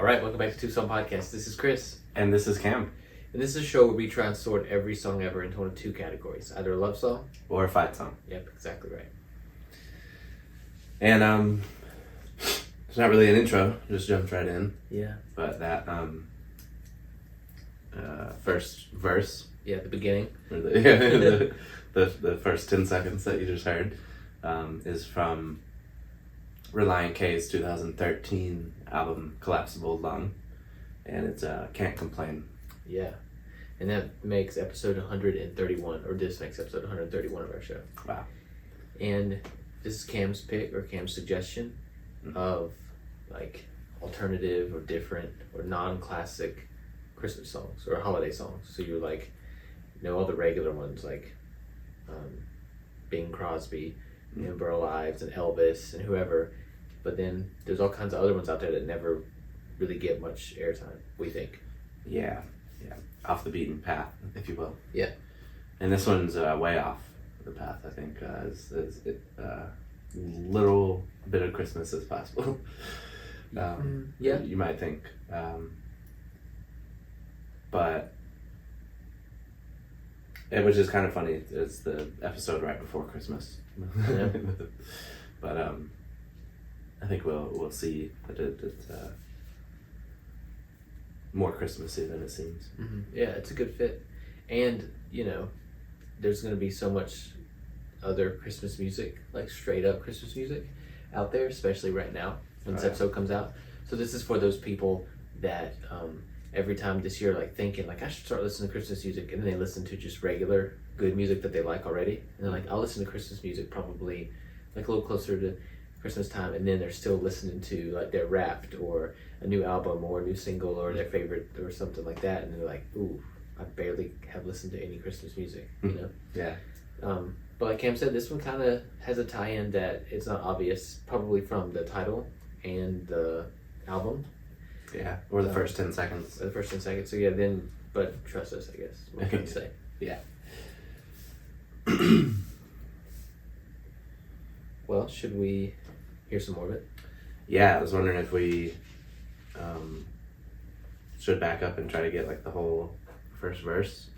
All right, welcome back to Two Song Podcast. This is Chris. And this is Cam. And this is a show where we try and sort every song ever into one of two categories. Either a love song. Or a fight song. Yep, exactly right. And it's not really an intro, just jumped right in. Yeah. But that first verse. Yeah, the beginning. Or the first 10 seconds that you just heard is from Relient K's 2013 album Collapsible Lung. And it's Can't Complain. Yeah. And that makes episode 131, or this makes episode 131 of our show. Wow. And this is Cam's pick or Cam's suggestion of like alternative or different or non-classic Christmas songs or holiday songs. So you're like, all the regular ones like Bing Crosby, and Burl Ives and Elvis and whoever. But then there's all kinds of other ones out there that never really get much airtime, we think. Yeah. Off the beaten path, if you will. Yeah. And this one's way off the path, I think, as little bit of Christmas as possible. Yeah. You might think. But it was just kind of funny. It's the episode right before Christmas. Yeah. But I think we'll see that it's more Christmassy than it seems. Mm-hmm. Yeah, it's a good fit. And, there's going to be so much other Christmas music, like straight up Christmas music out there, especially right now when this episode comes out. So this is for those people that every time this year, like thinking like I should start listening to Christmas music, and then they listen to just regular good music that they like already. And they're like, I'll listen to Christmas music probably like a little closer to Christmas time, and then they're still listening to like their Wrapped or a new album or a new single or their favorite or something like that, and they're like, ooh, I barely have listened to any Christmas music, Yeah. But like Cam said, this one kind of has a tie-in that it's not obvious, probably from the title and the album. Yeah, or the first 10 seconds. The first 10 seconds. So yeah, then, but trust us, I guess. What can I say? Yeah. Well, should we hear some more of it? Yeah, I was wondering if we should back up and try to get like the whole first verse,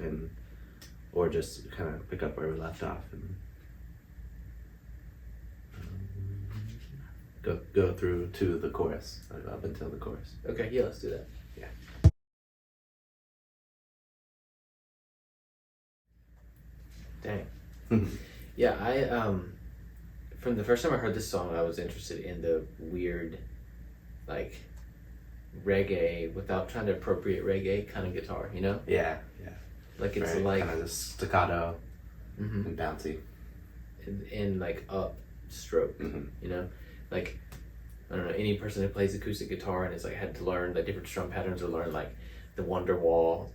or just kind of pick up where we left off and go through to the chorus, up until the chorus. Okay, yeah, let's do that. Yeah. Dang. Yeah, I from the first time I heard this song, I was interested in the weird, like, reggae without trying to appropriate reggae kind of guitar, Yeah. Like it's very, like kind of just staccato and bouncy, and like up stroke, like I don't know, any person who plays acoustic guitar and has like had to learn like different strum patterns or learn like the Wonderwall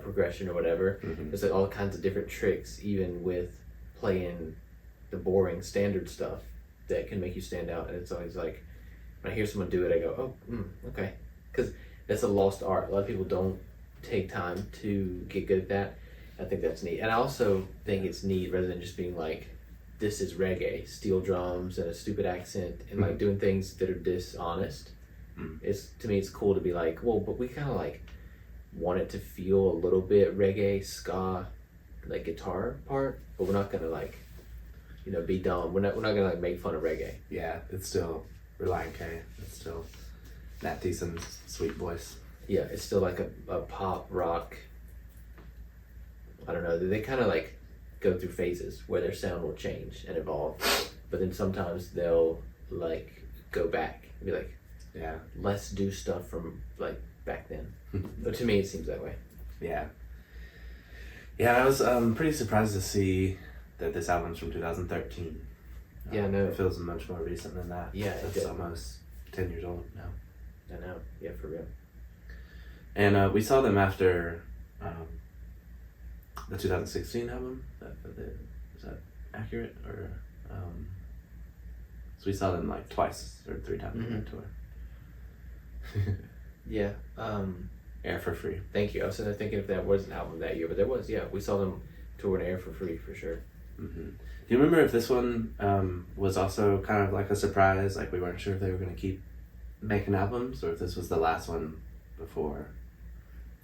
progression or whatever. There's like all kinds of different tricks, even with playing the boring standard stuff that can make you stand out. And it's always like when I hear someone do it, I go, oh, okay, because that's a lost art. A lot of people don't take time to get good at that. I think that's neat. And I also think it's neat rather than just being like, this is reggae, steel drums and a stupid accent and like doing things that are dishonest. To me, it's cool to be like, well, but we kind of like want it to feel a little bit reggae, ska, like guitar part, but we're not gonna like, be dumb. We're not gonna like make fun of reggae. Yeah, it's still Relient K. It's still Nat Thiesen's sweet voice. Yeah, it's still like a pop rock. I don't know. They kind of like go through phases where their sound will change and evolve, but then sometimes they'll like go back and be like, yeah, let's do stuff from like back then. But to me, it seems that way. Yeah. I was pretty surprised to see that this album's from 2013. Yeah, no, it feels much more recent than that. Yeah, it's almost 10 years old now. I know. Yeah, for real. And we saw them after the 2016 album. Is that accurate? Or so we saw them like twice or 3 times on that tour. Yeah. Air for Free. Thank you. I was thinking if that was an album that year, but there was. Yeah, we saw them tour in Air for Free for sure. Do you remember if this one was also kind of like a surprise? Like we weren't sure if they were going to keep making albums, or if this was the last one before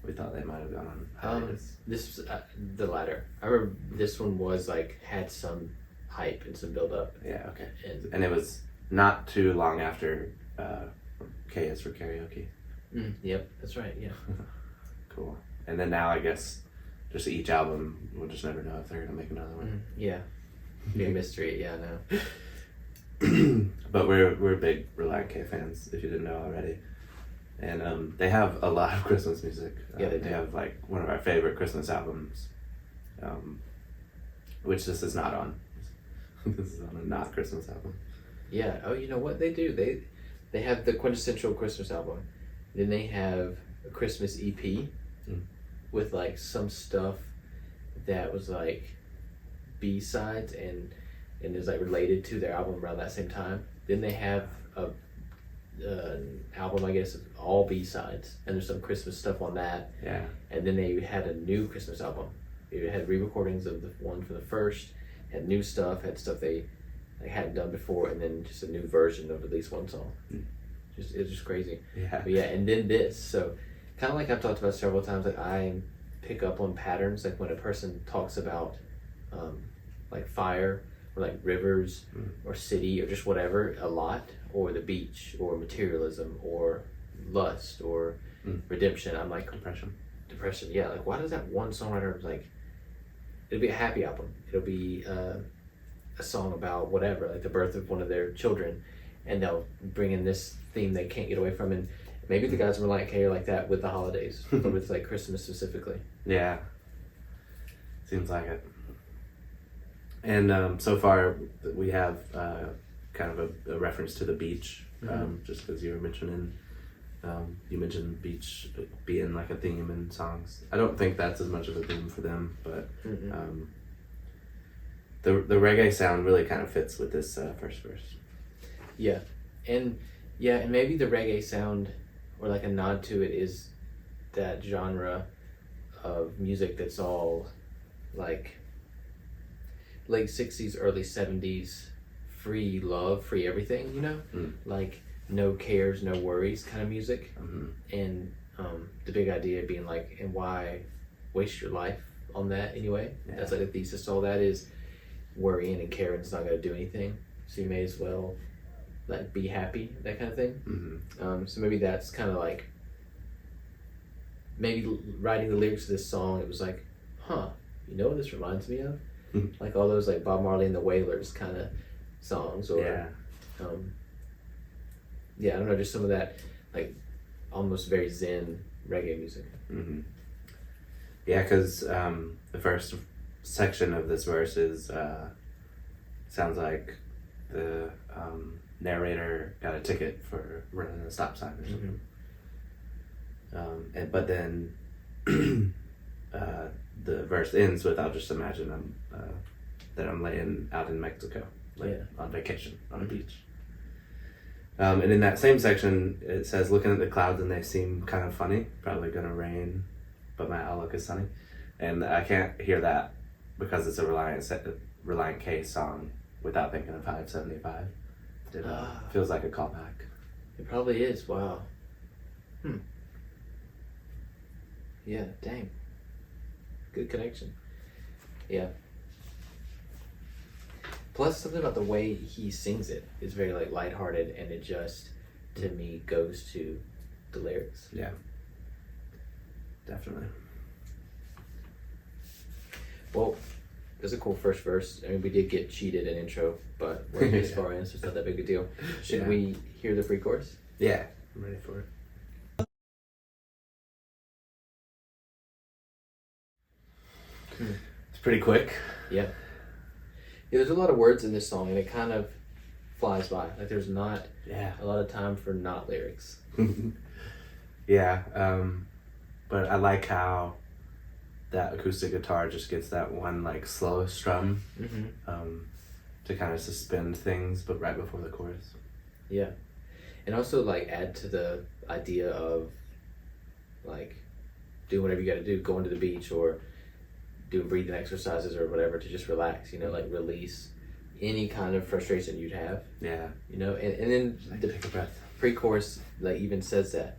we thought they might have gone on hiatus. This was the latter. I remember this one was like had some hype and some build up. Yeah, okay. And it was not too long after K is for Karaoke. Yep, that's right. Yeah. Cool. And then now I guess just each album, we'll just never know if they're gonna make another one. Yeah. Be a mystery. Yeah, no. But we're big Relient K fans, if you didn't know already. And they have a lot of Christmas music. Yeah, they They do. have like one of our favorite Christmas albums, which this is not on. This is on a not Christmas album. Yeah. Oh, you know what they do? They have the quintessential Christmas album. Then they have a Christmas EP with like some stuff that was like B-sides and is like related to their album around that same time. Then they have an album, I guess, of all B-sides, and there's some Christmas stuff on that. Yeah. And then they had a new Christmas album. It had re-recordings of the one from the first, had new stuff, had stuff they hadn't done before, and then just a new version of at least one song. It's just crazy. Yeah. But yeah, and then this. So kind of like I've talked about several times, like I pick up on patterns, like when a person talks about like fire or like rivers or city or just whatever a lot, or the beach or materialism or lust or redemption. I'm like depression. Yeah, like why does that one songwriter like? It'll be a happy album. It'll be a song about whatever, like the birth of one of their children, and they'll bring in this theme they can't get away from. And maybe the guys in Relient K are like that with the holidays, but with like Christmas specifically. Yeah. Seems like it. And so far we have kind of a reference to the beach, just because you were mentioning, you mentioned beach being like a theme in songs. I don't think that's as much of a theme for them, but the reggae sound really kind of fits with this first verse. Yeah, and maybe the reggae sound, or like a nod to it, is that genre of music that's all like late 60s, early 70s, free love, free everything, you know? Like no cares, no worries kind of music. And the big idea being like, and why waste your life on that anyway? Yeah. That's like the thesis to all that is worrying and caring's not going to do anything. So you may as well like be happy, that kind of thing. So maybe that's kind of like, maybe writing the lyrics to this song, it was like, you know what this reminds me of? Like all those like Bob Marley and the Wailers kind of songs, or I don't know, just some of that like almost very zen reggae music. Yeah, because the first section of this verse is sounds like the narrator got a ticket for running a stop sign or something. But then the verse ends with, I'll just imagine that I'm laying out in Mexico, on vacation on a beach. And in that same section, it says, looking at the clouds and they seem kind of funny, probably gonna rain, but my outlook is sunny. And I can't hear that because it's a Relient K song without thinking of 575. It feels like a callback. It probably is. Wow. Yeah, dang. Good connection. Yeah. Plus, something about the way he sings it is very like lighthearted, and it just, to me, goes to the lyrics. Yeah. Definitely. Well, it was a cool first verse. I mean, we did get cheated in intro, but we're this far in, so it's not that big a deal. Should we hear the pre-chorus? Yeah, I'm ready for it. It's pretty quick. Yeah, there's a lot of words in this song, and it kind of flies by. Like, there's not a lot of time for not lyrics. But I like how that acoustic guitar just gets that one like slow strum to kind of suspend things, but right before the chorus. Yeah, and also like add to the idea of like do whatever you got to do, going to the beach or doing breathing exercises or whatever to just relax, you know, like release any kind of frustration you'd have. Yeah. You know, and then take a breath. pre-chorus like even says that.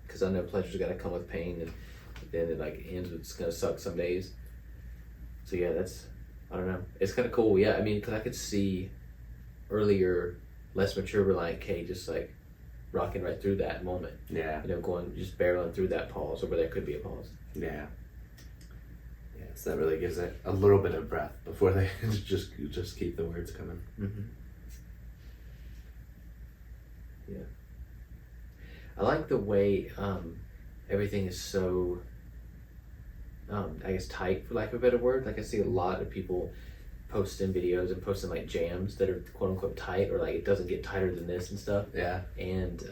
Because I know pleasure's got to come with pain, and then it like ends with it's gonna suck some days. So yeah, that's, I don't know. It's kind of cool. Yeah, I mean, because I could see earlier, less mature Relient K just like rocking right through that moment. Yeah. You know, going just barreling through that pause, or where there could be a pause. Yeah. Yeah. So that really gives it a little bit of breath before they just keep the words coming. Mm-hmm. Yeah. I like the way everything is so, I guess, tight, for lack of a better word. Like I see a lot of people posting videos and posting like jams that are quote unquote tight, or like it doesn't get tighter than this and stuff. Yeah. And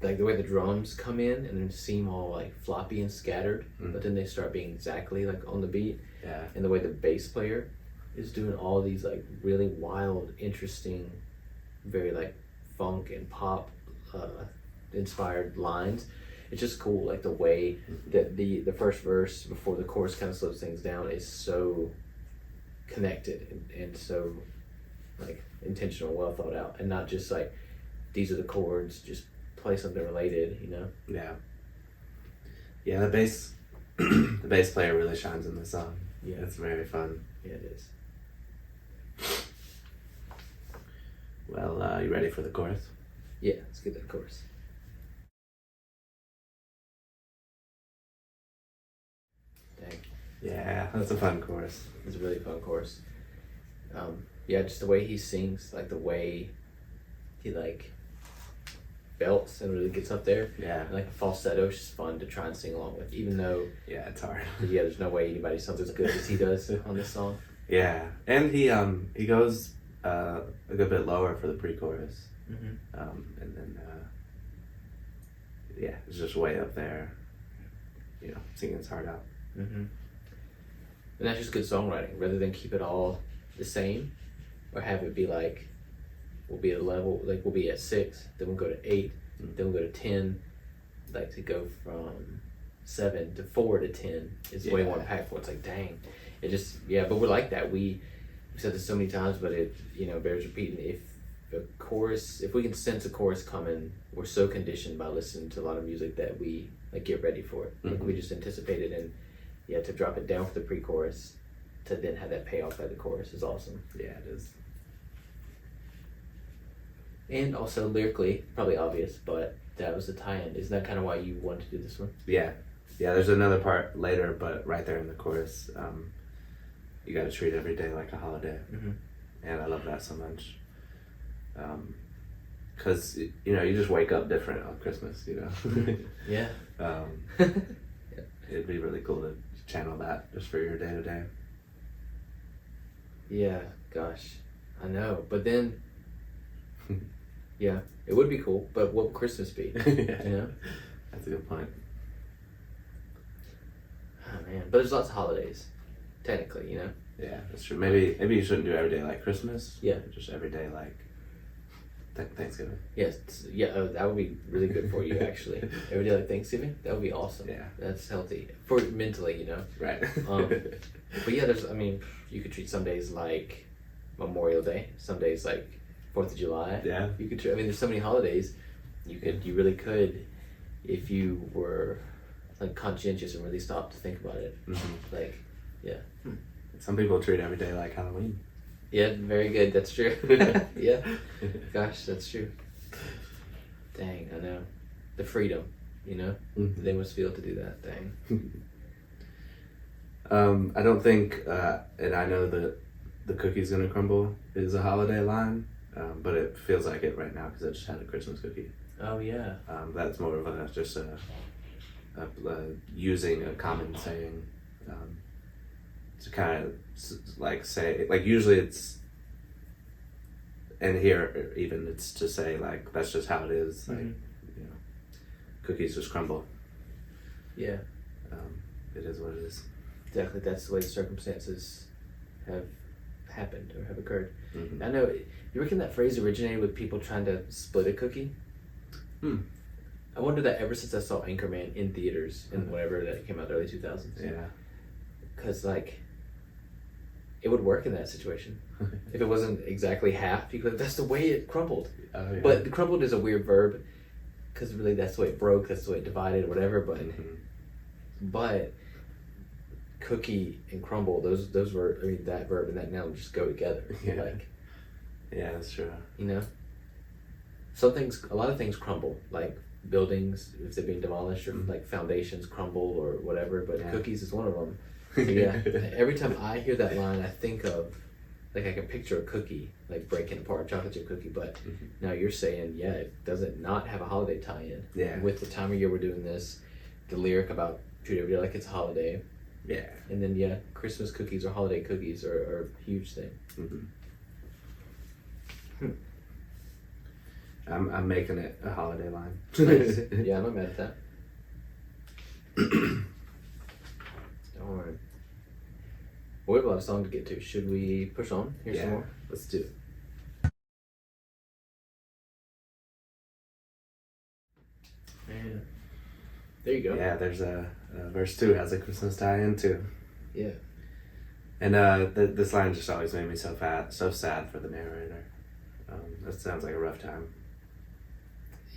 like the way the drums come in and then seem all like floppy and scattered, but then they start being exactly like on the beat. Yeah. And the way the bass player is doing all these like really wild, interesting, very like funk and pop inspired lines. It's just cool, like the way that the first verse before the chorus kind of slows things down is so connected and so like intentional, well thought out, and not just like these are the chords, just play something related, you know? Yeah. Yeah, the bass the bass player really shines in this song. Yeah. It's very fun. Yeah, it is. Well, you ready for the chorus? Yeah, let's get that chorus. Dang. Yeah, that's a fun chorus. It's a really fun chorus. Yeah, just the way he sings, like the way he like belts and really gets up there. Yeah. And like the falsetto is just fun to try and sing along with, even though Yeah, it's hard. yeah, there's no way anybody sounds as good as he does on this song. Yeah, and he goes a good bit lower for the pre-chorus, Mm-hmm. and then yeah, it's just way up there. You know, singing his heart out. Mm-hmm. And that's just good songwriting, rather than keep it all the same, or have it be like we'll be at a level, like we'll be at 6, then we'll go to 8, then we'll go to 10. Like to go from 7 to 4 to 10 is way more impactful. It's like, dang, it just, yeah, but we're like that. We've said this so many times, but it, you know, bears repeating. If the chorus, if we can sense a chorus coming, we're so conditioned by listening to a lot of music that we like get ready for it. Like we just anticipate it, and yeah, to drop it down for the pre-chorus to then have that payoff at the chorus is awesome. Yeah, it is. And also lyrically, probably obvious, but that was the tie-in. Isn't that kind of why you wanted to do this one? Yeah, yeah. There's another part later, but right there in the chorus, you got to treat every day like a holiday, and I love that so much. Because you know, you just wake up different on Christmas. You know. Yeah. It'd be really cool to channel that just for your day to day. Yeah. Gosh, I know. But then, yeah, it would be cool. But what would Christmas be? Yeah. You know. That's a good point. Oh man, but there's lots of holidays, technically. You know. Yeah, that's true. Maybe you shouldn't do every day like Christmas. Yeah. Just every day like Thanksgiving. Yes, yeah, that would be really good for you actually. Every day like Thanksgiving, that would be awesome. Yeah, that's healthy for mentally, you know. Right. But yeah, I mean, you could treat some days like Memorial Day, some days like 4th of July. Yeah. You could. I mean, there's so many holidays. You really could, if you were like conscientious and really stopped to think about it. Mm-hmm. Like, yeah. Some people treat every day like Halloween. Yeah, very good. That's true. Yeah. Gosh, that's true. Dang, I know. The freedom, you know? Mm-hmm. They must feel to do that. Dang. I don't think, and I know that the cookie's gonna crumble is a holiday line, but it feels like it right now because I just had a Christmas cookie. Oh, yeah. That's more of a just using a common saying to kind of like say, like usually it's, and here even it's to say like that's just how it is, like you know, cookies just crumble. Yeah. It is what it is. Exactly. That's the way the circumstances have happened or have occurred. Mm-hmm. I know. You reckon that phrase originated with people trying to split a cookie? I wonder that ever since I saw Anchorman in theaters in whatever that came out, the early 2000s. Yeah. Because like, it would work in that situation. If it wasn't exactly half, you could. That's the way it crumbled. Oh, yeah. But crumbled is a weird verb, because really that's the way it broke. That's the way it divided, whatever. But cookie and crumble, those verbs. I mean, that verb and that noun just go together. Yeah. Like, yeah, that's true. you know, some things, a lot of things crumble, like buildings if they're being demolished, or like foundations crumble or whatever. But cookies is one of them. So yeah, every time I hear that line, I think of, like, I can picture a cookie like breaking apart, a chocolate chip cookie. But now you're saying, yeah, it doesn't not have a holiday tie-in. Yeah. With the time of year we're doing this, the lyric about treat every day like it's a holiday. Yeah. And then Christmas cookies or holiday cookies are a huge thing. I'm making it a holiday line. Nice. Yeah, I'm not mad at that. Darn. We have a lot of songs to get to. Should we push on? Here's some more. Let's do it. And there you go. Yeah, there's a verse 2 has a Christmas tie-in too. Yeah. And this line just always made me so sad for the narrator. That sounds like a rough time.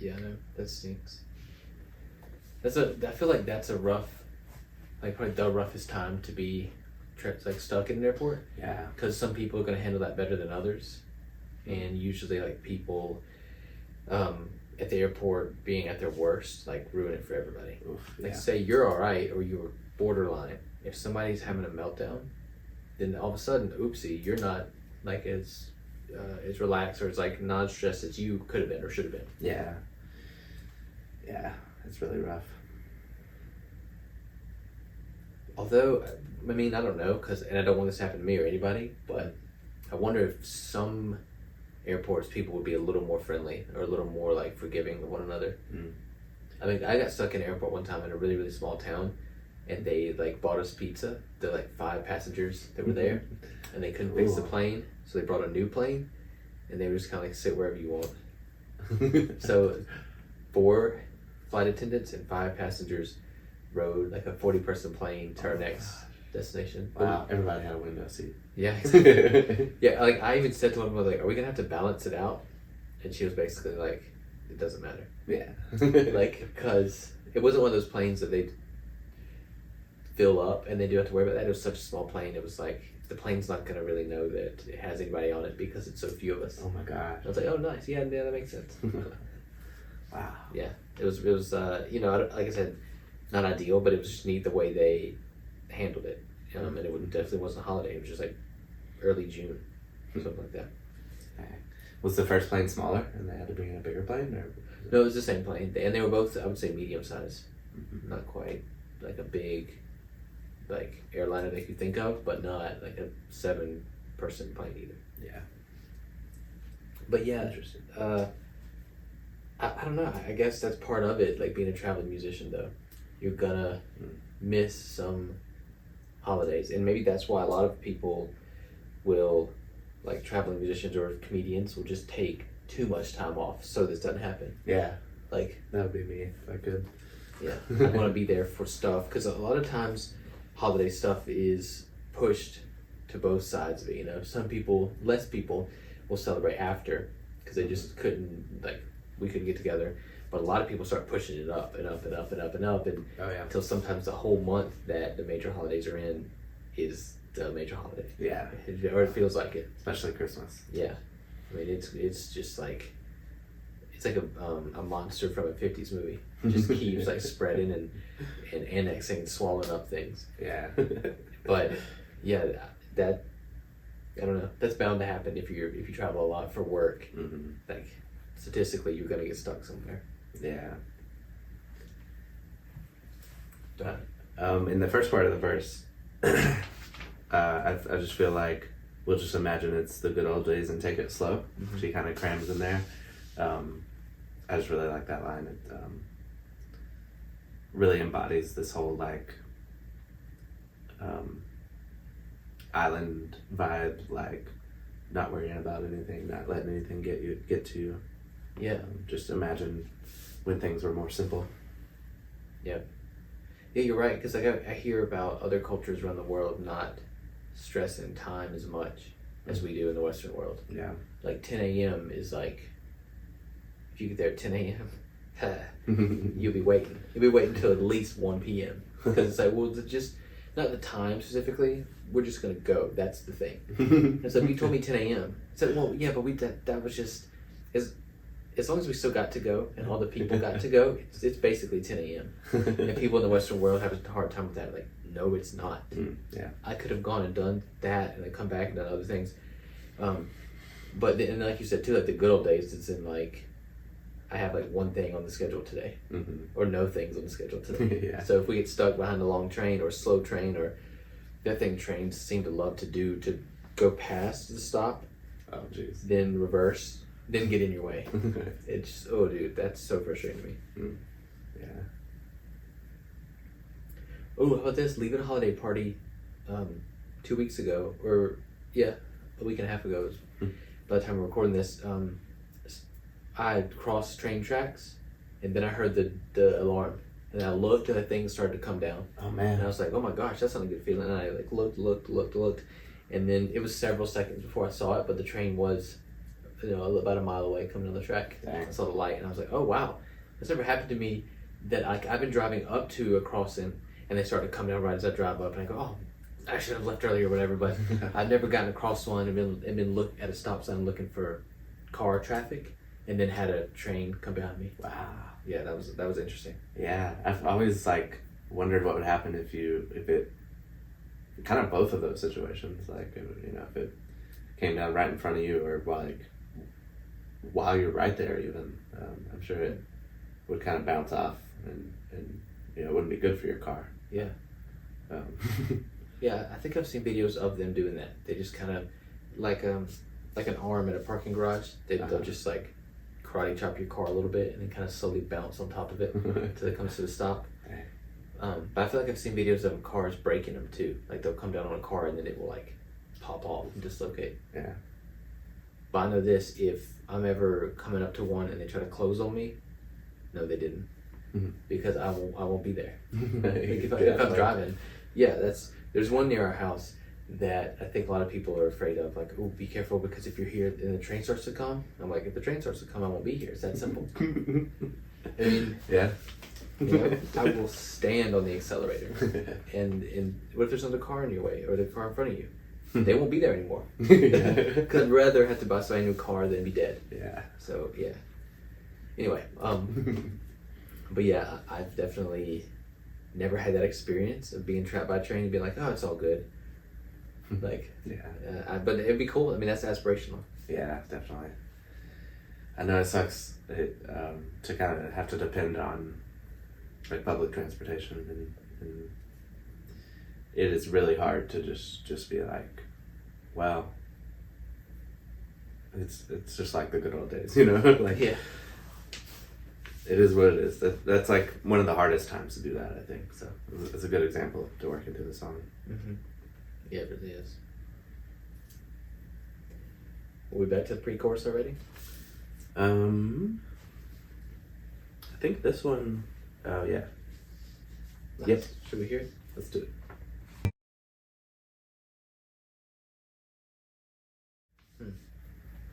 Yeah, I know. That stinks. I feel like that's a rough, like probably the roughest time to be like stuck in an airport. Yeah. Because some people are going to handle that better than others. And usually like people at the airport being at their worst, like ruin it for everybody. Oof, like yeah. say you're all right or you're borderline. If somebody's having a meltdown, then all of a sudden, oopsie, you're not like as relaxed or as like non-stressed as you could have been or should have been. Yeah. Yeah, it's really rough. Although, I mean, I don't know, and I don't want this to happen to me or anybody, but I wonder if some airports people would be a little more friendly or a little more like forgiving of one another. I mean, I got stuck in an airport one time in a really, really small town, and they like bought us pizza. They're like 5 passengers that were there, and they couldn't fix the plane, so they brought a new plane, and they were just kind of like, sit wherever you want. So 4 flight attendants and 5 passengers rode like a 40-person plane to our next destination. Wow, everybody had a window seat. Yeah. Yeah, like I even said to one of them, like, are we gonna have to balance it out? And she was basically like, it doesn't matter. Yeah. Like, because it wasn't one of those planes that they'd fill up and they do have to worry about that. It was such a small plane. It was like, the plane's not gonna really know that it has anybody on it because it's so few of us. Oh my gosh. I was like, oh nice, yeah, that makes sense. Wow. Yeah, it was you know, like I said, not ideal, but it was just neat the way they handled it. And it definitely wasn't a holiday. It was just like early June, something like that. Was the first plane smaller and they had to bring in a bigger plane? Or? No, it was the same plane. And they were both, I would say, medium size. Not quite like a big like airliner that you think of, but not like a 7-person plane either. Yeah. But yeah, interesting. I don't know. I guess that's part of it, like being a traveling musician though. You're gonna miss some holidays, and maybe that's why a lot of people will, like traveling musicians or comedians, will just take too much time off so this doesn't happen. Yeah. Like, that would be me if I could. Yeah, I want to be there for stuff, because a lot of times holiday stuff is pushed to both sides of it. You know, some people, less people, will celebrate after because they just couldn't, like, we couldn't get together. But a lot of people start pushing it up and up and up and up and up, and until sometimes the whole month that the major holidays are in is the major holiday. Yeah. Or it feels like it. Especially Christmas. Yeah. I mean, it's just like, it's like a monster from a 50s movie. It just keeps like spreading and annexing and swallowing up things. Yeah. But yeah, that, I don't know, that's bound to happen if you travel a lot for work. Like, statistically, you're gonna get stuck somewhere. Yeah. In the first part of the verse, I just feel like we'll just imagine it's the good old days and take it slow. She kind of crams in there. I just really like that line. It really embodies this whole like island vibe, like not worrying about anything, not letting anything get to you. Yeah. Just imagine when things were more simple. Yeah. Yeah, you're right, because like I hear about other cultures around the world not stress and time as much as we do in the Western world. Yeah. Like 10 a.m. is like, if you get there at 10 a.m., you'll be waiting. You'll be waiting until at least 1 p.m. Because it's like, well, it's just not the time specifically. We're just gonna go. That's the thing. And so you told me 10 a.m. It's like, well, yeah, but that was just as long as we still got to go and all the people got to go, it's basically 10 a.m. And people in the Western world have a hard time with that. Like, no, it's not. Yeah. I could have gone and done that and then come back and done other things. But then, like you said too, like the good old days, it's in like, I have like one thing on the schedule today, or no things on the schedule today. Yeah. So if we get stuck behind a long train or a slow train, or that thing trains seem to love to do, to go past the stop, Oh, jeez. then reverse, then get in your way. It's, oh dude, that's so frustrating to me. Yeah. Oh, how about this? Leaving a holiday party 2 weeks ago, or yeah, a week and a half ago. By the time we're recording this, I had crossed train tracks, and then I heard the alarm, and I looked, and the thing started to come down. Oh man. And I was like, oh my gosh, that's not a good feeling. And I like looked, and then it was several seconds before I saw it, but the train was, about a mile away coming down the track. Dang. I saw the light, and I was like, oh wow, this never happened to me. That I've been driving up to a crossing, and they started to come down right as I drive up, and I go, oh, I should have left earlier or whatever, but I've never gotten across one and been look at a stop sign looking for car traffic, and then had a train come behind me. Wow. Yeah, that was interesting. Yeah, I've always like wondered what would happen if it kind of both of those situations, like if it came down right in front of you, or while you're right there even. I'm sure it would kind of bounce off, and it wouldn't be good for your car. Yeah. Yeah, I think I've seen videos of them doing that. They just kind of like an arm in a parking garage. They'll just like karate chop your car a little bit and then kind of slowly bounce on top of it until it comes to a stop. But I feel like I've seen videos of cars breaking them too. Like they'll come down on a car and then it will like pop off and dislocate. Yeah. But I know this: if I'm ever coming up to one and they try to close on me, no, they didn't, because I won't be there. Like if I'm driving, there's one near our house that I think a lot of people are afraid of. Like, oh, be careful, because if you're here and the train starts to come, I'm like, if the train starts to come, I won't be here. It's that simple. I mean, yeah. I will stand on the accelerator, and what if there's another car in your way, or the car in front of you? They won't be there anymore. Because I'd rather have to buy somebody a new car than be dead. Yeah. So yeah. Anyway, but yeah, I've definitely never had that experience of being trapped by a train and being like, oh, it's all good. Like, yeah. But it'd be cool. I mean, that's aspirational. Yeah, definitely. I know it sucks to kind of have to depend on like public transportation, and it is really hard to just be like, well, it's just like the good old days, like yeah. It is what it is. That's like one of the hardest times to do that, I think. So it's a good example to work into the song. Yeah, it really is. Are we back to the pre-chorus already? I think this one. Oh yeah. Nice. Yep. Should we hear it? Let's do it.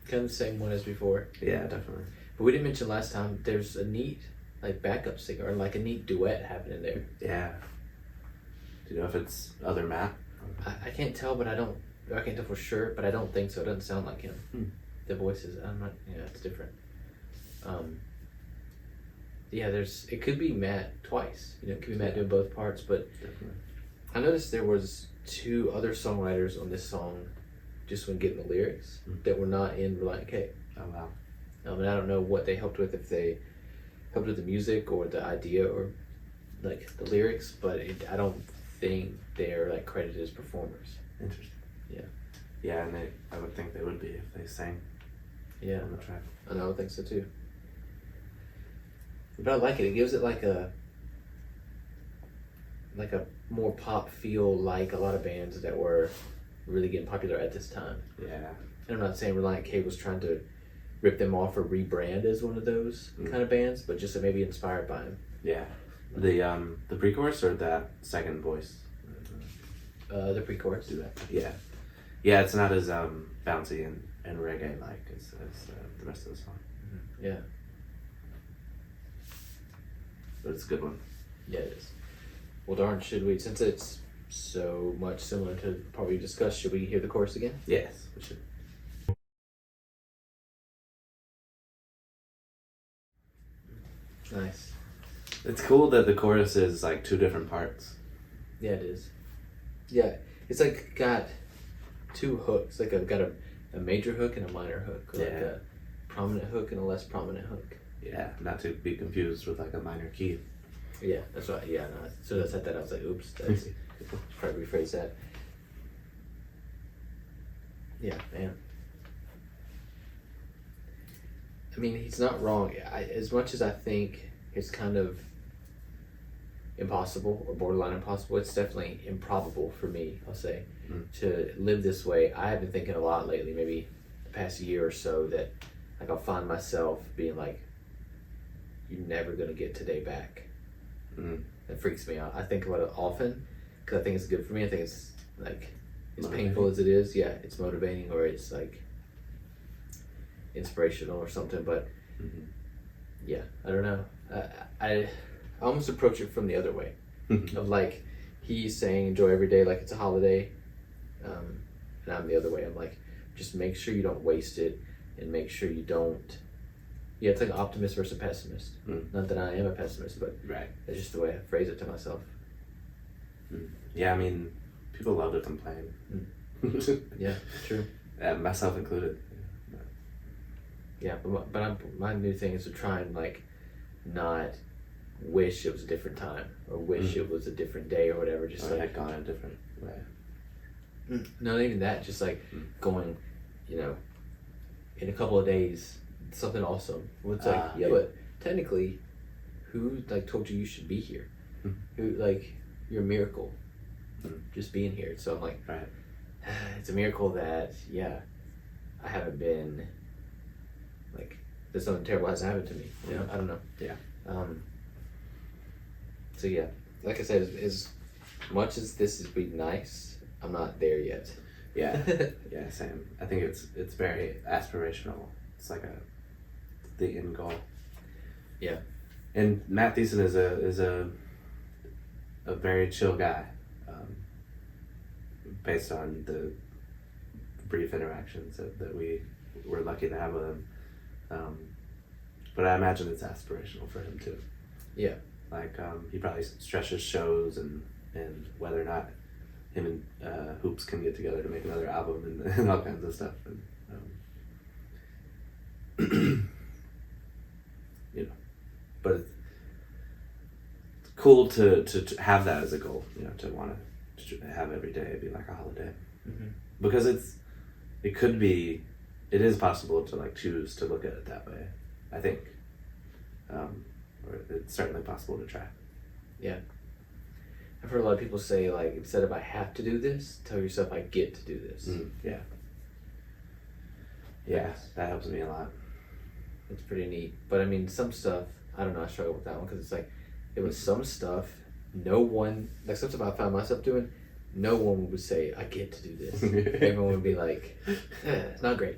Kind of the same one as before. Yeah, definitely. But we didn't mention last time, there's a neat like backup singer, or like a neat duet happening there. Yeah. Do you know if it's other Matt? I can't tell, but I can't tell for sure, but I don't think so. It doesn't sound like him. The voice is, it's different. Yeah, it could be Matt twice. It could be Matt doing both parts, but Definitely. I noticed there was 2 other songwriters on this song just when getting the lyrics that were not in Relient K. Oh wow. And I don't know what they helped with, if they helped with the music or the idea or like the lyrics, but I don't think they're like credited as performers. Interesting. Yeah. Yeah, and I would think they would be if they sang Yeah, on the track. I know, I think so too. But I like it. It gives it like a more pop feel, like a lot of bands that were really getting popular at this time. Yeah. And I'm not saying Relient K was trying to rip them off or rebrand as one of those kind of bands, but just maybe inspired by him. Yeah. The pre-chorus or that second voice? The pre-chorus. Do that. Yeah. It's not as bouncy and reggae like as the rest of the song. Mm-hmm. Yeah. But it's a good one. Yeah, it is. Well, darn, should we, since it's so much similar to the part we discussed, should we hear the chorus again? Yes, we should. Nice. It's cool that the chorus is like two different parts. Yeah, it is. Yeah, it's like got two hooks. Like I've got a major hook and a minor hook. Or like a prominent hook and a less prominent hook. Yeah, not to be confused with like a minor key. Yeah, that's right. Yeah, no, as soon as I said that, I was like, oops, that's probably rephrase that. Yeah, man. I mean, he's not wrong. As much as I think it's kind of impossible or borderline impossible, it's definitely improbable for me, I'll say, to live this way. I have been thinking a lot lately, maybe the past year or so, that like I'll find myself being like, you're never going to get today back. That freaks me out. I think about it often because I think it's good for me. I think it's like, as painful as it is, yeah, it's motivating, or it's like inspirational or something. But yeah, I don't know. I almost approach it from the other way of like he's saying enjoy every day like it's a holiday, and I'm the other way. I'm like, just make sure you don't waste it, and make sure you don't. Yeah, it's like an optimist versus a pessimist. Not that I am a pessimist, but that's just the way I phrase it to myself. Yeah, I mean, people love to complain. Yeah, true. Myself included. Yeah, but my new thing is to try and like not wish it was a different time or wish it was a different day or whatever. Just or like had gone a different way. Not even that. Just like going, you know, in a couple of days, something awesome. It's like yeah, but technically, who like told you should be here? Who like you're a miracle, just being here. So I'm like, it's a miracle that I haven't been like that something terrible hasn't happened to me. You know, I don't know. Yeah. So yeah, like I said, as much as this has been nice, I'm not there yet. Yeah. Yeah. Same. I think it's very aspirational. It's like the end goal. Yeah. And Matt Thiessen is a very chill guy, based on the brief interactions that we were lucky to have with him. But I imagine it's aspirational for him too. Yeah. Like he probably stresses shows and whether or not him and Hoops can get together to make another album and all kinds of stuff. And, you know, but it's cool to have that as a goal. You know, to want to have every day be like a holiday, because it is possible to like choose to look at it that way. I think, or it's certainly possible to try. Yeah. I've heard a lot of people say like instead of I have to do this, tell yourself I get to do this. Yeah. Yeah, that helps me a lot. It's pretty neat. But I mean, some stuff, I don't know, I struggle with that one because it's like, it was some stuff, no one, like some stuff I found myself doing, no one would say, I get to do this. Everyone would be like, it's not great.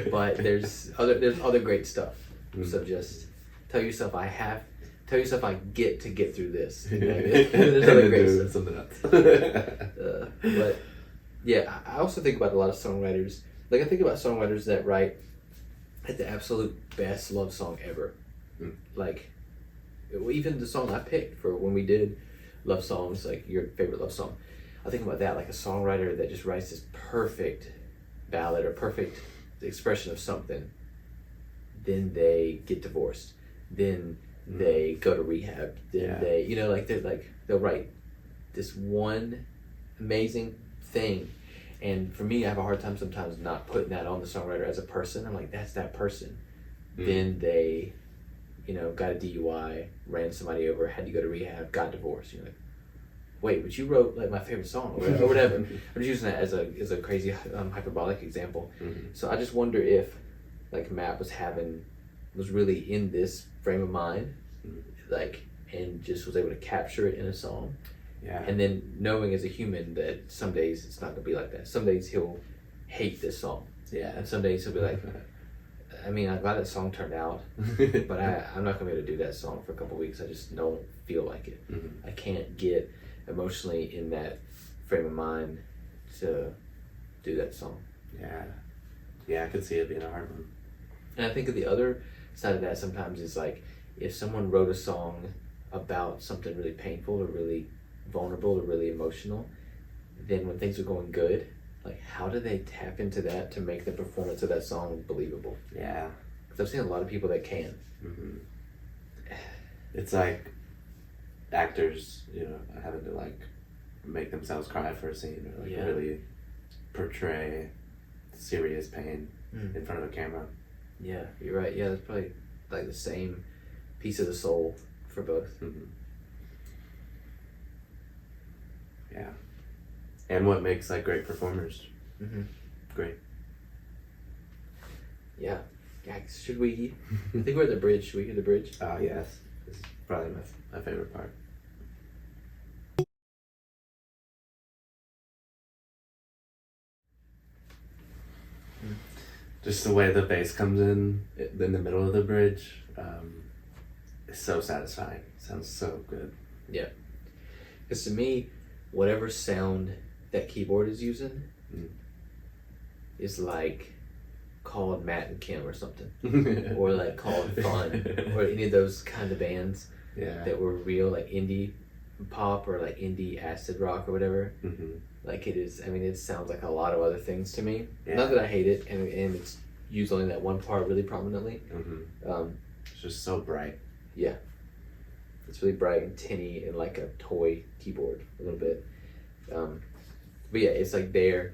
But there's other great stuff. So just tell yourself I get to get through this. There's other great stuff. Something else. But yeah, I also think about a lot of songwriters. Like I think about songwriters that write at the absolute best love song ever. Like even the song I picked for when we did love songs, like your favorite love song, I think about that, like a songwriter that just writes this perfect ballad or perfect expression of something. Then they get divorced. Then they go to rehab. Then they, you know, like they'll write this one amazing thing. And for me, I have a hard time sometimes not putting that on the songwriter as a person. I'm like, that's that person. Then they, you know, got a DUI, ran somebody over, had to go to rehab, got divorced. You're like, wait, but you wrote like my favorite song or whatever. I'm just using that as a crazy hyperbolic example. So I just wonder if like Matt was really in this frame of mind, like, and just was able to capture it in a song. Yeah. And then knowing as a human that some days it's not gonna be like that. Some days he'll hate this song. Yeah. And some days he'll be like, I mean, I'm glad that song turned out, but I'm not gonna be able to do that song for a couple weeks. I just don't feel like it. Mm-hmm. I can't get emotionally in that frame of mind to do that song. Yeah. Yeah, I could see it being a hard one. And I think of the other side of that sometimes is like if someone wrote a song about something really painful or really vulnerable or really emotional, then when things are going good, like how do they tap into that to make the performance of that song believable? Yeah. Because I've seen a lot of people that can. Mm-hmm. It's like actors, you know, having to like make themselves cry for a scene or like really portray serious pain in front of a camera. Yeah, you're right. Yeah, it's probably like the same piece of the soul for both. Mm-hmm. Yeah. And what makes like great performers great. Yeah. Yeah, should we, I think we're at the bridge. Should we hear the bridge? Oh, yes. This is probably my favorite part. Just the way the bass comes in the middle of the bridge is so satisfying. Sounds so good. Yeah. Because to me, whatever sound that keyboard is using is like called Matt and Kim or something. Or like called Fun. Or any of those kind of bands that were real, like indie pop or like indie acid rock or whatever. Like it is, I mean, it sounds like a lot of other things to me. Not that I hate it, and it's used only that one part really prominently. It's just so bright. Yeah. It's really bright and tinny and like a toy keyboard a little bit. But yeah, it's like they're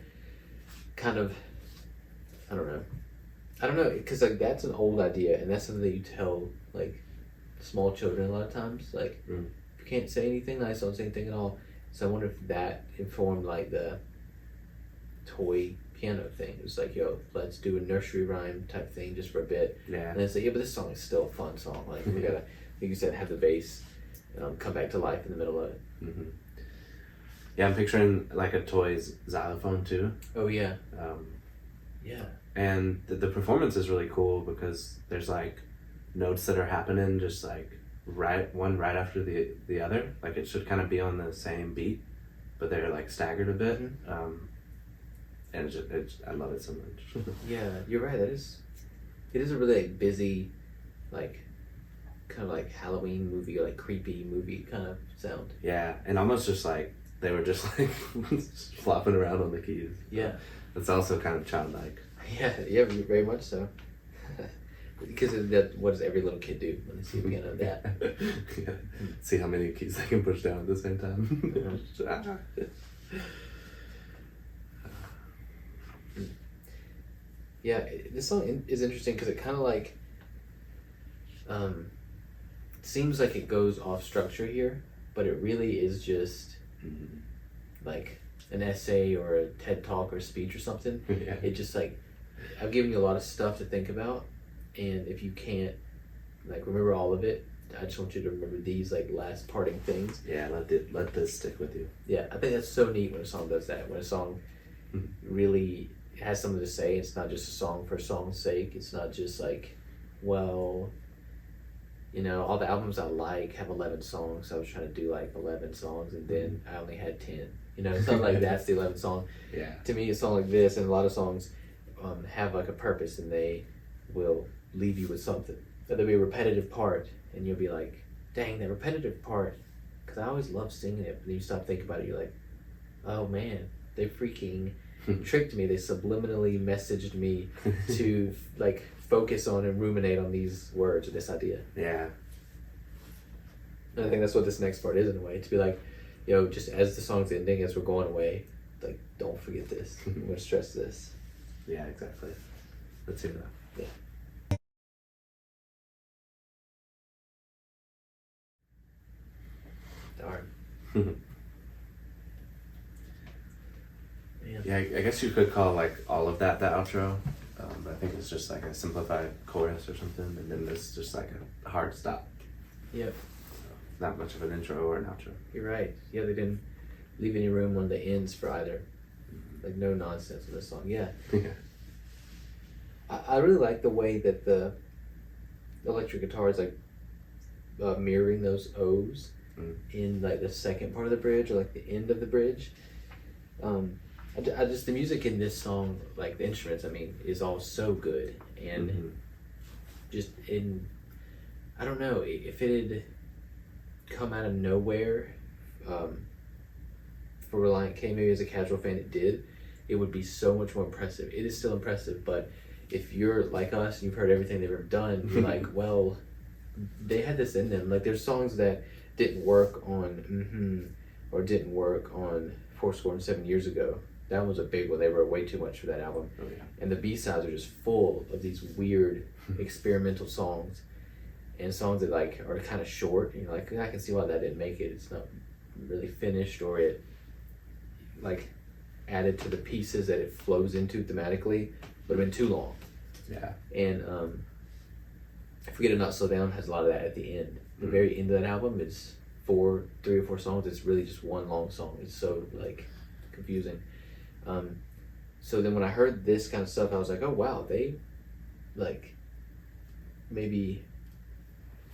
kind of, I don't know, because like that's an old idea, and that's something that you tell like small children a lot of times. Like, if you can't say anything nice, don't say anything at all. So I wonder if that informed like the toy piano thing. It was like, yo, let's do a nursery rhyme type thing just for a bit. Yeah. And then say, yeah, but this song is still a fun song. Like we gotta, like you said, have the bass come back to life in the middle of it. Yeah, I'm picturing like a toy's xylophone too. Oh yeah. Yeah. And the performance is really cool because there's like notes that are happening just like one right after the other. Like it should kind of be on the same beat, but they're like staggered a bit. And I love it so much. Yeah, you're right. It is a really like, busy, like kind of like Halloween movie or like creepy movie kind of sound. Yeah, and almost just like they were just like flopping around on the keys. Yeah, it's also kind of childlike. Yeah, very much so. Because what does every little kid do when they see a piano? That. Yeah. See how many keys they can push down at the same time. Yeah, this song is interesting because it kind of like seems like it goes off structure here, but it really is just like an essay or a TED talk or a speech or something. Yeah. It just like, I've given you a lot of stuff to think about, and if you can't like remember all of it, I just want you to remember these like last parting things. Yeah, let this stick with you. Yeah, I think that's so neat when a song does that. When a song really has something to say, it's not just a song for a song's sake. It's not just like, well, you know, all the albums I like have 11 songs, so I was trying to do like 11 songs, and then I only had 10. You know, it's not like that's the 11th song. Yeah. To me, a song like this and a lot of songs have like a purpose, and they will leave you with something. There'll be a repetitive part, and you'll be like, dang, that repetitive part, because I always love singing it. But then you stop thinking about it, you're like, oh man, they freaking tricked me. They subliminally messaged me to like focus on and ruminate on these words or this idea. Yeah. And I think that's what this next part is in a way, to be like, you know, just as the song's ending, as we're going away, like, don't forget this. I'm gonna stress this. Yeah, exactly. Let's hear that. Yeah. Darn. Man. Yeah, I guess you could call like all of that the outro, but I think it's just like a simplified chorus or something, and then there's just like a hard stop. Yep. not much of an intro or an outro. You're right. Yeah, they didn't leave any room on the ends for either. Like, no nonsense in this song. Yeah. Yeah. I really like the way that the electric guitar is like mirroring those O's in like the second part of the bridge or like the end of the bridge. I just the music in this song, like the instruments, I mean, is all so good, and just in, I don't know if it had come out of nowhere for Relient K, maybe as a casual fan it did, it would be so much more impressive. It is still impressive, but if you're like us and you've heard everything they've ever done, you're like, well, they had this in them. Like, there's songs that didn't work on or didn't work on 7 years ago. That was a big one. They wrote way too much for that album. Oh, yeah. And the B-sides are just full of these weird experimental songs, and songs that like are kind of short. And you're like, I can see why that didn't make it. It's not really finished, or it like added to the pieces that it flows into thematically would have been too long. Yeah. And Forget It Not Slow Down has a lot of that at the end. The very end of that album is 3 or 4 songs. It's really just one long song. It's so like confusing. So then when I heard this kind of stuff, I was like, oh wow, they like maybe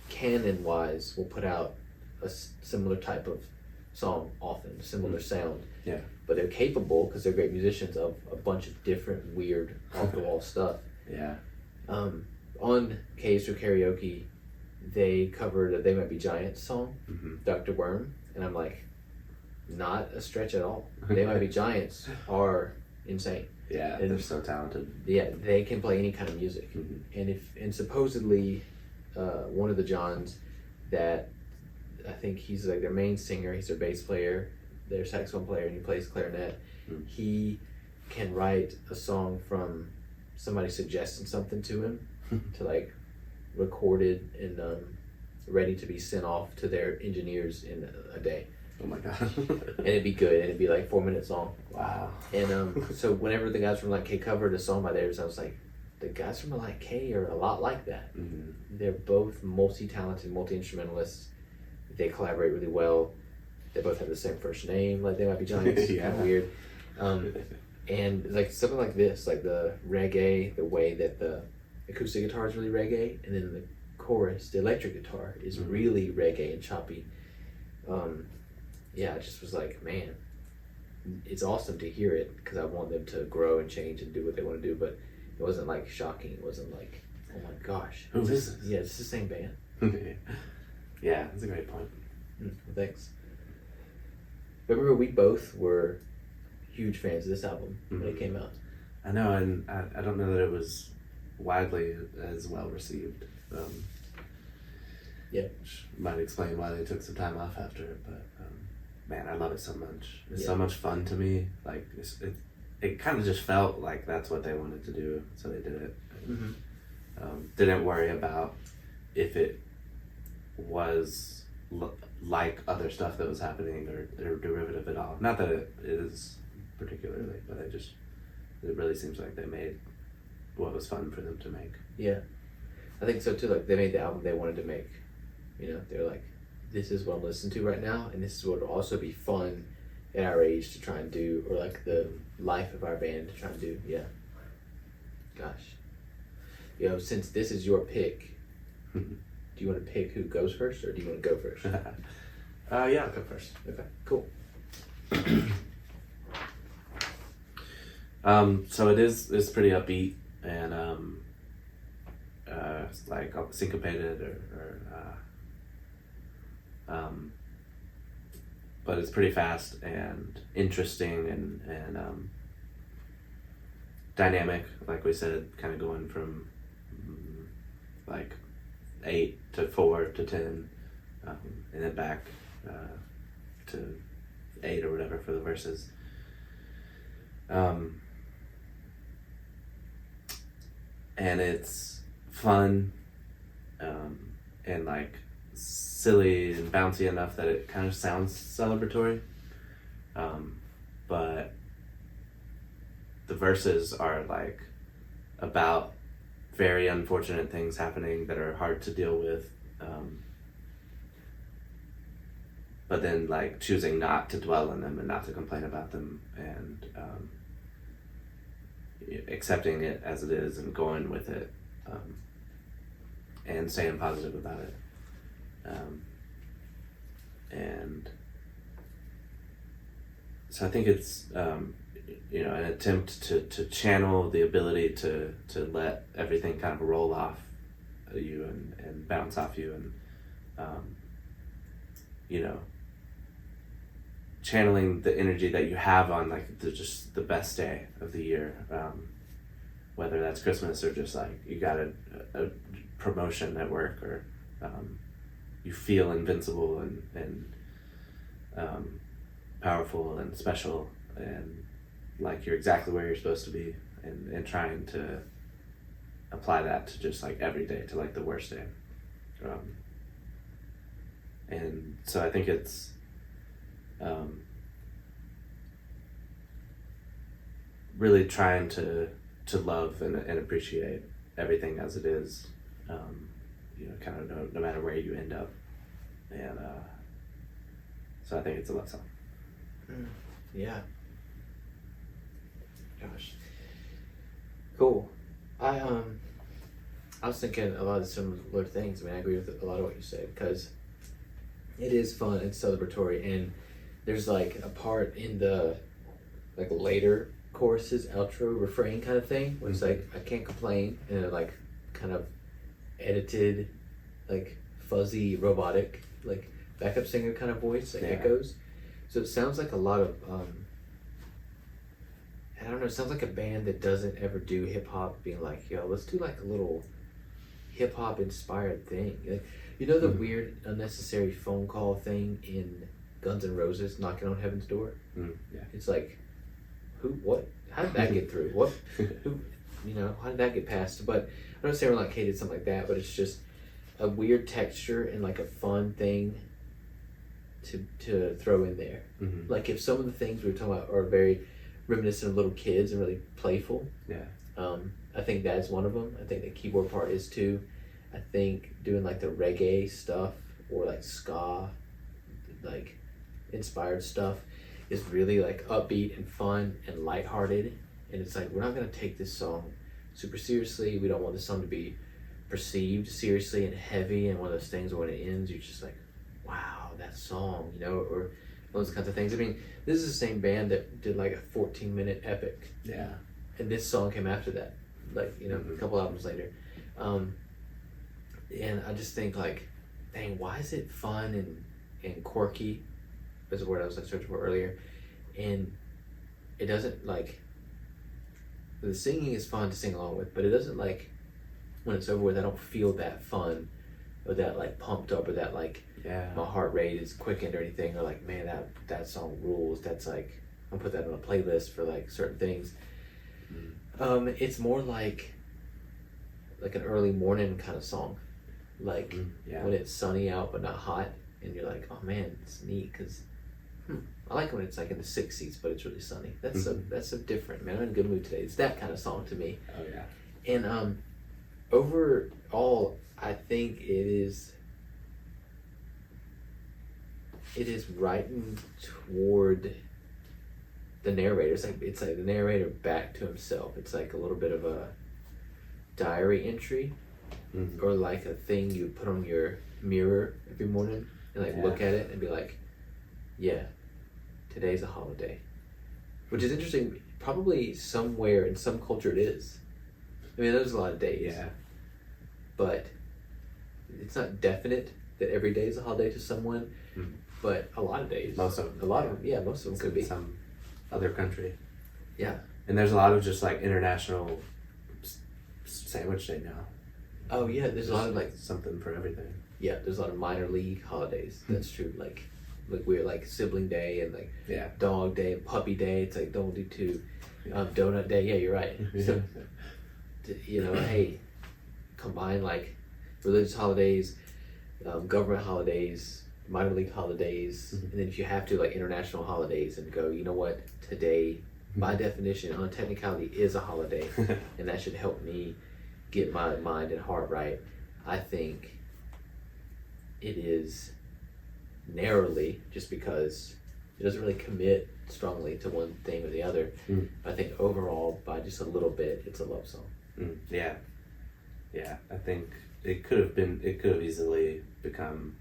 canon wise will put out a similar type of song often, similar sound. Yeah. But they're capable, because they're great musicians, of a bunch of different weird off the wall stuff. Yeah. On K's for Karaoke, they covered a They Might Be Giants song, Dr. Worm, and I'm like, not a stretch at all. They Might Be Giants are insane. Yeah, and they're so talented. Yeah, they can play any kind of music. And supposedly one of the Johns that I think he's like their main singer, he's their bass player, their saxophone player, and he plays clarinet. He can write a song from somebody suggesting something to him to like recorded and ready to be sent off to their engineers in a day. Oh my god. And it'd be good, and it'd be like 4 minutes long. Wow. And so whenever the guys from Relient K covered a song by theirs, I was like, the guys from Relient K are a lot like that. They're both multi-talented, multi-instrumentalists. They collaborate really well. They both have the same first name, like They Might Be Giants. Yeah. Kind of weird. And like something like this, like the reggae, the way that the acoustic guitar is really reggae, and then the chorus, the electric guitar, is really reggae and choppy. Yeah, I just was like, man, it's awesome to hear it, because I want them to grow and change and do what they want to do, but it wasn't like shocking. It wasn't like, oh my gosh. Who is this? Yeah, it's the same band. Yeah, that's a great point. Well, thanks. But remember, we both were huge fans of this album when it came out. I know, and I don't know that it was widely as well received. Yeah. Which might explain why they took some time off after it, but man, I love it so much. It's so Yeah. much fun to me. Like, it kind of just felt like that's what they wanted to do, so they did it. Didn't worry about if it was like other stuff that was happening or derivative at all. Not that it is particularly, but it really seems like they made what was fun for them to make. Yeah. I think so too. Like, they made the album they wanted to make. You know, they're like, this is what I'm listening to right now, and this is what will also be fun at our age to try and do, or like the life of our band to try and do. Yeah. Gosh. You know, since this is your pick, do you want to pick who goes first, or do you want to go first? Yeah, I'll go first. Okay, cool. So it's pretty upbeat and it's like syncopated but it's pretty fast and interesting and dynamic, like we said, kind of going from like 8 to 4 to 10 and then back to 8 or whatever for the verses. And it's fun and like silly and bouncy enough that it kind of sounds celebratory, but the verses are like about very unfortunate things happening that are hard to deal with, but then like choosing not to dwell in them and not to complain about them, and accepting it as it is and going with it, and staying positive about it, and so I think it's an attempt to channel the ability to let everything kind of roll off you and bounce off you, and channeling the energy that you have on like just the best day of the year, whether that's Christmas or just like you got a promotion at work, or you feel invincible and powerful and special and like you're exactly where you're supposed to be, and trying to apply that to just like every day, to like the worst day. And so I think it's really trying to love and appreciate everything as it is, kind of no matter where you end up. And so I think it's a love song. Yeah. Gosh. Cool. I was thinking a lot of similar things. I mean, I agree with a lot of what you said, because it is fun, it's celebratory, and there's like a part in the like later choruses, outro, refrain kind of thing, where it's like, I can't complain, and it like kind of edited, like fuzzy, robotic, like backup singer kind of voice that echoes. So it sounds like a lot of I don't know, it sounds like a band that doesn't ever do hip hop being like, yo, let's do like a little hip hop inspired thing. Like, the weird unnecessary phone call thing in Guns N' Roses, Knocking on Heaven's Door? Yeah. It's like, what? How did that get through? How did that get passed? But I'm not saying we're like hated something like that, but it's just a weird texture and like a fun thing to throw in there. Like if some of the things we were talking about are very reminiscent of little kids and really playful. I think that's one of them. I think the keyboard part is too. I think doing like the reggae stuff or like ska, like inspired stuff, is really like upbeat and fun and lighthearted. And it's like, we're not gonna take this song super seriously. We don't want this song to be perceived seriously and heavy and one of those things where when it ends you're just like, wow, that song, or those kinds of things. I mean, this is the same band that did like a 14-minute epic. Yeah. And this song came after that, like, a couple albums later. And I just think like, dang, why is it fun and quirky? That's a word I was like searching for earlier. And it doesn't like, the singing is fun to sing along with, but it doesn't like, when it's over with, I don't feel that fun or that like pumped up or that like, my heart rate is quickened or anything, or like, man, that song rules. That's like, I'll put that on a playlist for like certain things. It's more like an early morning kind of song, like when it's sunny out but not hot, and you're like, oh man, it's neat, because I like when it's like in the 60s but it's really sunny. That's a different, man, I'm in a good mood today. It's that kind of song to me. Oh yeah. And overall, I think it is writing toward the narrator. It's like the narrator back to himself. It's like a little bit of a diary entry, or like a thing you put on your mirror every morning and like look at it and be like, yeah, today's a holiday. Which is interesting. Probably somewhere in some culture it is. I mean, there's a lot of days. Yeah. But it's not definite that every day is a holiday to someone. But a lot of days. Most of them. Most of them could be. Some other country. Yeah. And there's a lot of just like international sandwich day now. Oh yeah, there's a lot of like something for everything. Yeah, there's a lot of minor league holidays. That's true. Like we're like sibling day and like dog day and puppy day. It's like don't do two. Donut day. Yeah, you're right. So hey, combine like religious holidays, government holidays, minor league holidays, and then if you have to, like international holidays, and go, you know what, today by definition on a technicality is a holiday, and that should help me get my mind and heart right. I think it is narrowly just because it doesn't really commit strongly to one thing or the other. But I think overall, by just a little bit, it's a love song. Yeah. I think it could have easily become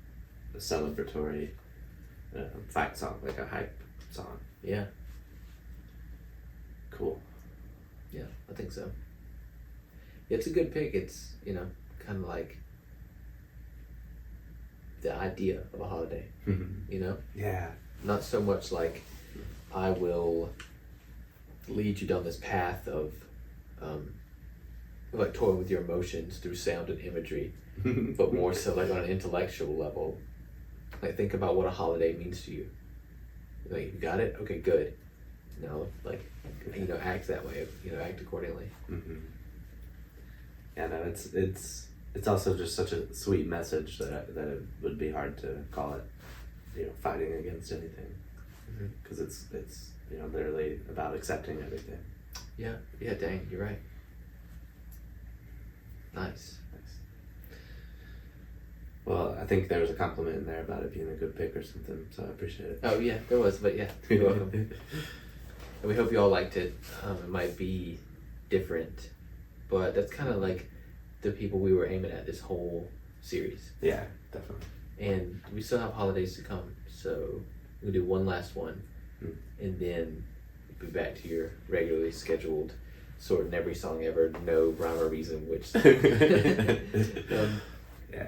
a celebratory fight song, like a hype song. Yeah. Cool. Yeah, I think so. It's a good pick. It's, kind of like the idea of a holiday, Yeah. Not so much like I will lead you down this path of like toying with your emotions through sound and imagery, but more so like on an intellectual level. Like think about what a holiday means to you. Like you got it? Okay, good. Act that way. Act accordingly. Yeah, no, it's also just such a sweet message that it would be hard to call it, fighting against anything, because it's literally about accepting everything. Yeah. Dang, you're right. Nice. Well, I think there was a compliment in there about it being a good pick or something, so I appreciate it. Oh yeah, there was, but yeah, you're welcome. And we hope you all liked it. It might be different, but that's kind of like the people we were aiming at this whole series. Yeah, definitely. And we still have holidays to come, so we'll do one last one, and then be back to your regularly scheduled sort in every song ever, no rhyme or reason, which.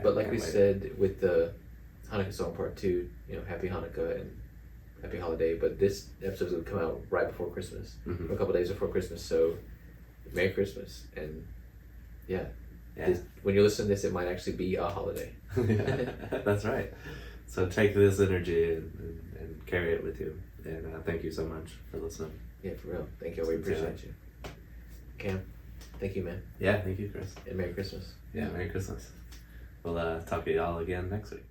But like we said with the Hanukkah song part 2, Happy Hanukkah and Happy Holiday. But this episode will come out right before Christmas, or a couple days before Christmas. So Merry Christmas, and when you listen to this, it might actually be a holiday. That's right. So take this energy and carry it with you. And thank you so much for listening. Yeah, for real. Thank you. We appreciate you. Cam, thank you, man. Yeah, thank you, Chris. And Merry Christmas. Yeah, Merry Christmas. We'll talk to y'all again next week.